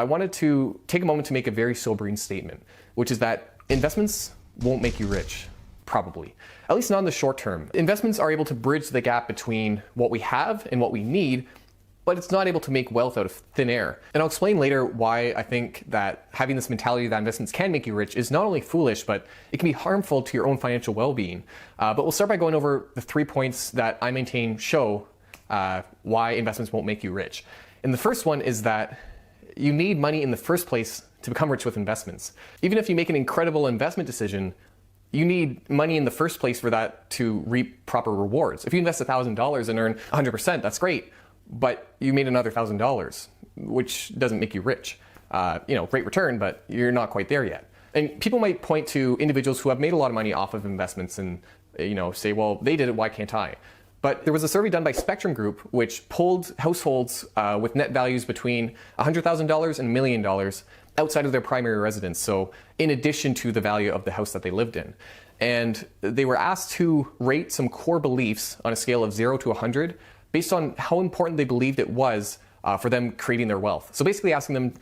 I wanted to take a moment to make a very sobering statement, which is that investments won't make you rich, probably. At least not in the short term. Investments are able to bridge the gap between what we have and what we need, but it's not able to make wealth out of thin air. And I'll explain later why I think that having this mentality that investments can make you rich is not only foolish, but it can be harmful to your own financial well-being. But we'll start by going over the 3 points that I maintain show why investments won't make you rich. And the first one is that you need money in the first place to become rich with investments. Even if you make an incredible investment decision, you need money in the first place for that to reap proper rewards. If you invest $1,000 and earn 100%, that's great, but you made another $1,000, which doesn't make you rich. Great return, but you're not quite there yet. And people might point to individuals who have made a lot of money off of investments and say, well, they did it, why can't I? But there was a survey done by Spectrum Group, which polled households with net values between $100,000 and $1 million outside of their primary residence, so in addition to the value of the house that they lived in. And they were asked to rate some core beliefs on a scale of 0 to 100 based on how important they believed it was for them creating their wealth. So basically asking them,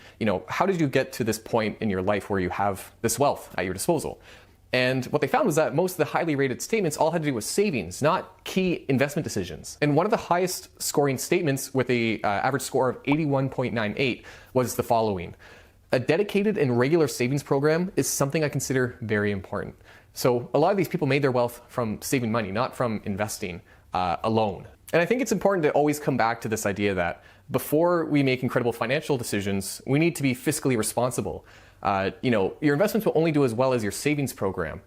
how did you get to this point in your life where you have this wealth at your disposal? And what they found was that most of the highly rated statements all had to do with savings, not key investment decisions. And one of the highest scoring statements with a average score of 81.98 was the following: a dedicated and regular savings program is something I consider very important. So a lot of these people made their wealth from saving money, not from investing alone. And I think it's important to always come back to this idea that before we make incredible financial decisions, we need to be fiscally responsible. Your investments will only do as well as your savings program.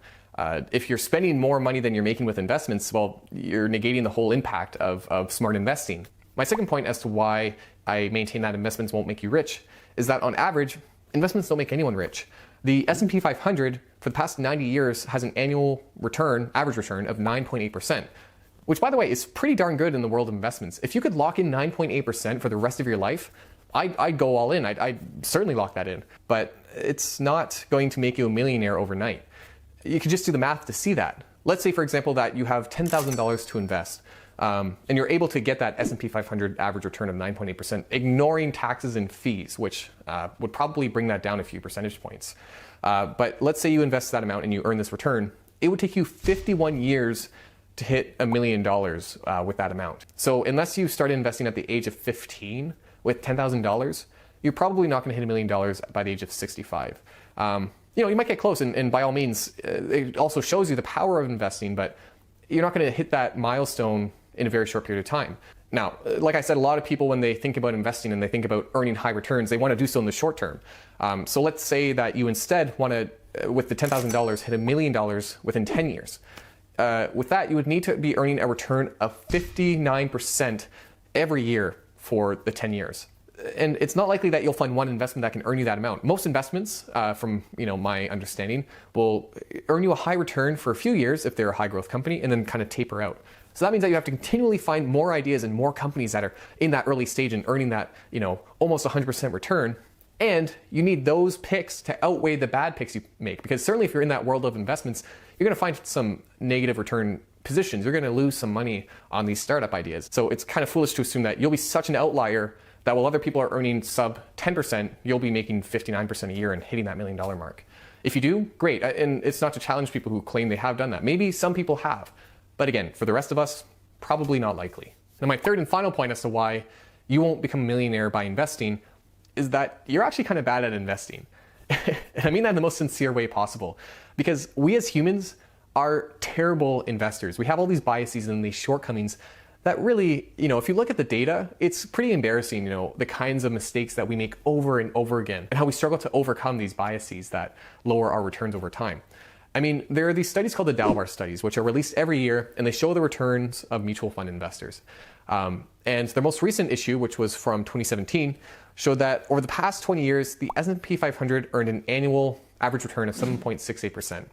If you're spending more money than you're making with investments, well, you're negating the whole impact of smart investing. My second point as to why I maintain that investments won't make you rich is that on average, investments don't make anyone rich. The S&P 500 for the past 90 years has an annual average return of 9.8%, which by the way is pretty darn good in the world of investments. If you could lock in 9.8% for the rest of your life, I'd go all in. I'd certainly lock that in. But it's not going to make you a millionaire overnight. You could just do the math to see that. Let's say, for example, that you have $10,000 to invest, and you're able to get that S&P 500 average return of 9.8%, ignoring taxes and fees, which would probably bring that down a few percentage points. But let's say you invest that amount and you earn this return. It would take you 51 years to hit $1 million with that amount. So unless you started investing at the age of 15 with $10,000, you're probably not going to hit $1 million by the age of 65. You might get close, and by all means, it also shows you the power of investing, but you're not going to hit that milestone in a very short period of time. Now, like I said, a lot of people, when they think about investing and they think about earning high returns, they want to do so in the short term. So let's say that you instead want to, with the $10,000, hit $1 million within 10 years. With that, you would need to be earning a return of 59% every year for the 10 years. And it's not likely that you'll find one investment that can earn you that amount. Most investments, from my understanding, will earn you a high return for a few years if they're a high growth company, and then kind of taper out. So that means that you have to continually find more ideas and more companies that are in that early stage and earning that almost 100% return. And you need those picks to outweigh the bad picks you make, because certainly if you're in that world of investments, you're going to find some negative return positions. You're going to lose some money on these startup ideas. So it's kind of foolish to assume that you'll be such an outlier that while other people are earning sub 10%, you'll be making 59% a year and hitting that $1 million mark. If you do, great. And it's not to challenge people who claim they have done that. Maybe some people have. But again, for the rest of us, probably not likely. Now, my third and final point as to why you won't become a millionaire by investing is that you're actually kind of bad at investing. And I mean that in the most sincere way possible, because we as humans are terrible investors. We have all these biases and these shortcomings that really, if you look at the data, it's pretty embarrassing, the kinds of mistakes that we make over and over again and how we struggle to overcome these biases that lower our returns over time. I mean, there are these studies called the Dalbar studies, which are released every year, and they show the returns of mutual fund investors. And their most recent issue, which was from 2017, showed that over the past 20 years, the S&P 500 earned an annual average return of 7.68%.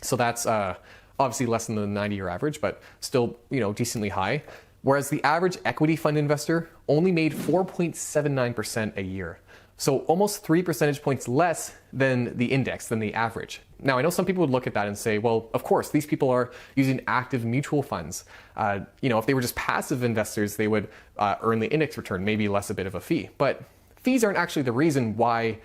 So that's obviously less than the 90-year average, but still, decently high. Whereas the average equity fund investor only made 4.79% a year. So almost 3 percentage points less than the index, than the average. Now, I know some people would look at that and say, well, of course, these people are using active mutual funds. If they were just passive investors, they would earn the index return, maybe less a bit of a fee. But fees aren't actually the reason why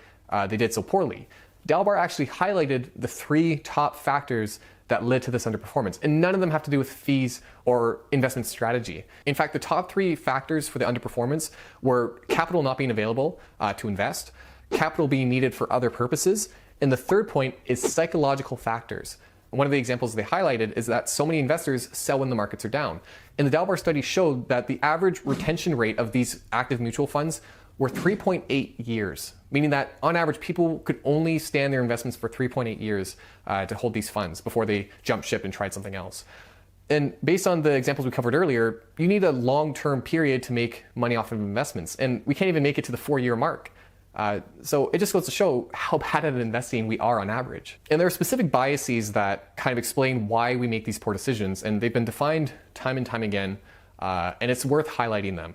they did so poorly. Dalbar actually highlighted the 3 top factors that led to this underperformance, and none of them have to do with fees or investment strategy. In fact, the top 3 factors for the underperformance were capital not being available to invest, capital being needed for other purposes, and the third point is psychological factors. One of the examples they highlighted is that so many investors sell when the markets are down. And the Dalbar study showed that the average retention rate of these active mutual funds were 3.8 years, meaning that on average, people could only stay in their investments for 3.8 years to hold these funds before they jumped ship and tried something else. And based on the examples we covered earlier, you need a long-term period to make money off of investments. And we can't even make it to the 4-year mark. So it just goes to show how bad at investing we are on average. And there are specific biases that kind of explain why we make these poor decisions, and they've been defined time and time again, and it's worth highlighting them.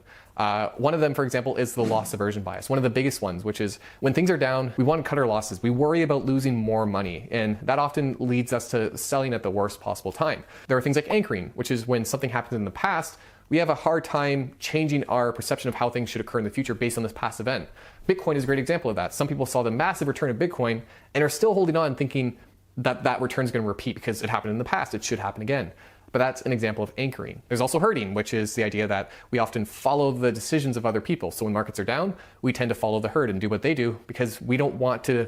One of them, for example, is the loss aversion bias, one of the biggest ones, which is when things are down, we want to cut our losses. We worry about losing more money, and that often leads us to selling at the worst possible time. There are things like anchoring, which is when something happened in the past, we have a hard time changing our perception of how things should occur in the future based on this past event. Bitcoin is a great example of that. Some people saw the massive return of Bitcoin and are still holding on thinking that that return is going to repeat because it happened in the past, it should happen again. But that's an example of anchoring. There's also herding, which is the idea that we often follow the decisions of other people. So when markets are down, we tend to follow the herd and do what they do because we don't want to,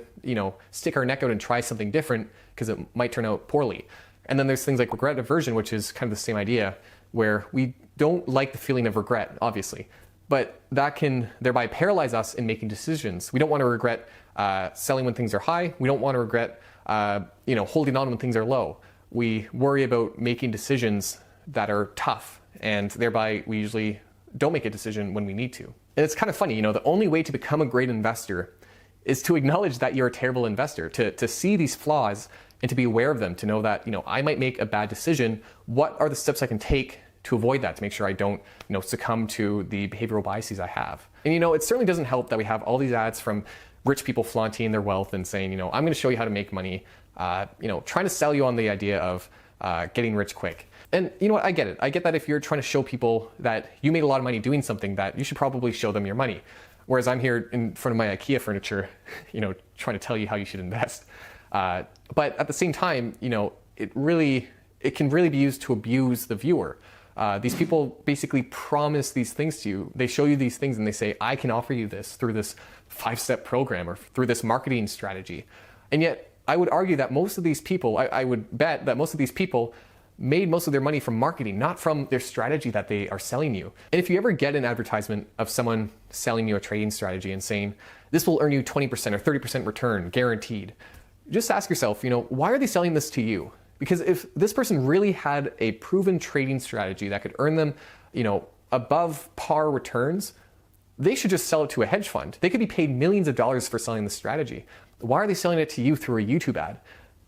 stick our neck out and try something different because it might turn out poorly. And then there's things like regret aversion, which is kind of the same idea, where we don't like the feeling of regret, obviously, but that can thereby paralyze us in making decisions. We don't want to regret selling when things are high. We don't want to regret, holding on when things are low. We worry about making decisions that are tough, and thereby we usually don't make a decision when we need to. And it's kind of funny, the only way to become a great investor is to acknowledge that you're a terrible investor, to see these flaws and to be aware of them, to know that, I might make a bad decision. What are the steps I can take to avoid that, to make sure I don't, succumb to the behavioral biases I have? And, it certainly doesn't help that we have all these ads from rich people flaunting their wealth and saying, I'm going to show you how to make money, trying to sell you on the idea of getting rich quick. And you know what, I get it. I get that if you're trying to show people that you made a lot of money doing something, that you should probably show them your money. Whereas I'm here in front of my IKEA furniture, trying to tell you how you should invest. But at the same time, it can really be used to abuse the viewer. These people basically promise these things to you. They show you these things and they say, I can offer you this through this 5-step program or through this marketing strategy. And yet I would argue that most of these people, I would bet that most of these people made most of their money from marketing, not from their strategy that they are selling you. And if you ever get an advertisement of someone selling you a trading strategy and saying, this will earn you 20% or 30% return guaranteed, just ask yourself, why are they selling this to you? Because if this person really had a proven trading strategy that could earn them, above par returns, they should just sell it to a hedge fund. They could be paid millions of dollars for selling this strategy. Why are they selling it to you through a YouTube ad?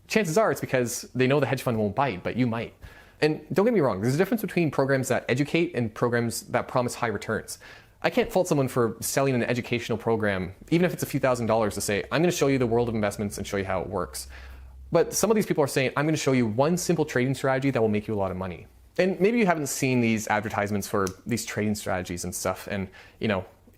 Chances are it's because they know the hedge fund won't bite, but you might. And don't get me wrong, there's a difference between programs that educate and programs that promise high returns. I can't fault someone for selling an educational program, even if it's a few $1,000s, to say, I'm going to show you the world of investments and show you how it works. But some of these people are saying, I'm going to show you one simple trading strategy that will make you a lot of money. And maybe you haven't seen these advertisements for these trading strategies and stuff. And,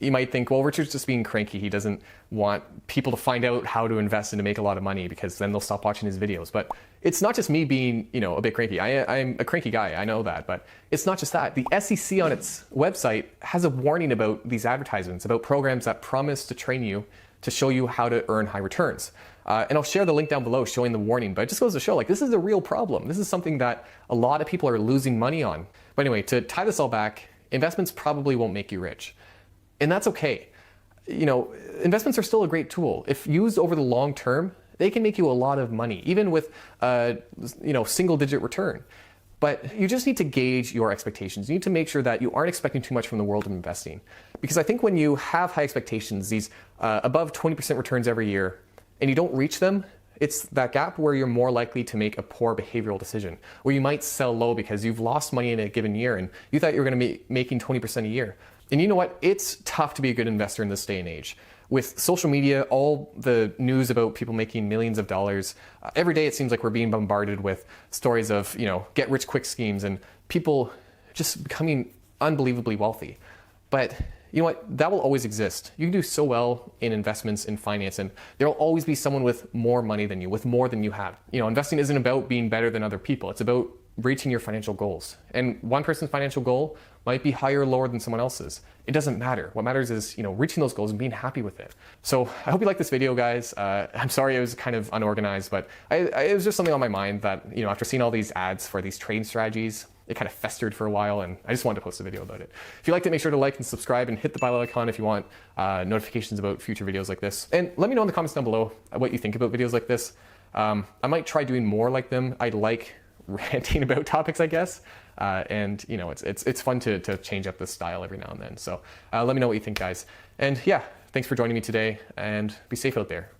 you might think, well, Richard's just being cranky. He doesn't want people to find out how to invest and to make a lot of money because then they'll stop watching his videos. But it's not just me being, a bit cranky. I'm a cranky guy. I know that. But it's not just that. The SEC on its website has a warning about these advertisements, about programs that promise to train you to show you how to earn high returns. And I'll share the link down below showing the warning, but it just goes to show, this is a real problem. This is something that a lot of people are losing money on. But anyway, to tie this all back, investments probably won't make you rich. And that's okay. Investments are still a great tool. If used over the long term, they can make you a lot of money, even with single-digit return. But you just need to gauge your expectations. You need to make sure that you aren't expecting too much from the world of investing. Because I think when you have high expectations, these above 20% returns every year, and you don't reach them, it's that gap where you're more likely to make a poor behavioral decision, where you might sell low because you've lost money in a given year and you thought you were going to be making 20% a year. And you know what? It's tough to be a good investor in this day and age. With social media, all the news about people making millions of dollars, every day it seems like we're being bombarded with stories of, get rich quick schemes and people just becoming unbelievably wealthy. But you know what, that will always exist. You can do so well in investments, in finance, and there will always be someone with more money than you, with more than you have. You know, investing isn't about being better than other people. It's about reaching your financial goals. And one person's financial goal might be higher or lower than someone else's. It doesn't matter. What matters is, you know, reaching those goals and being happy with it. So I hope you like this video, guys. I'm sorry it was kind of unorganized, but it was just something on my mind that, you know, after seeing all these ads for these trade strategies, it kind of festered for a while, and I just wanted to post a video about it. If you liked it, make sure to like and subscribe and hit the bell icon if you want notifications about future videos like this. And let me know in the comments down below what you think about videos like this. I might try doing more like them. I like ranting about topics, I guess. And you know, it's fun to change up the style every now and then. So let me know what you think, guys. And yeah, thanks for joining me today, and be safe out there.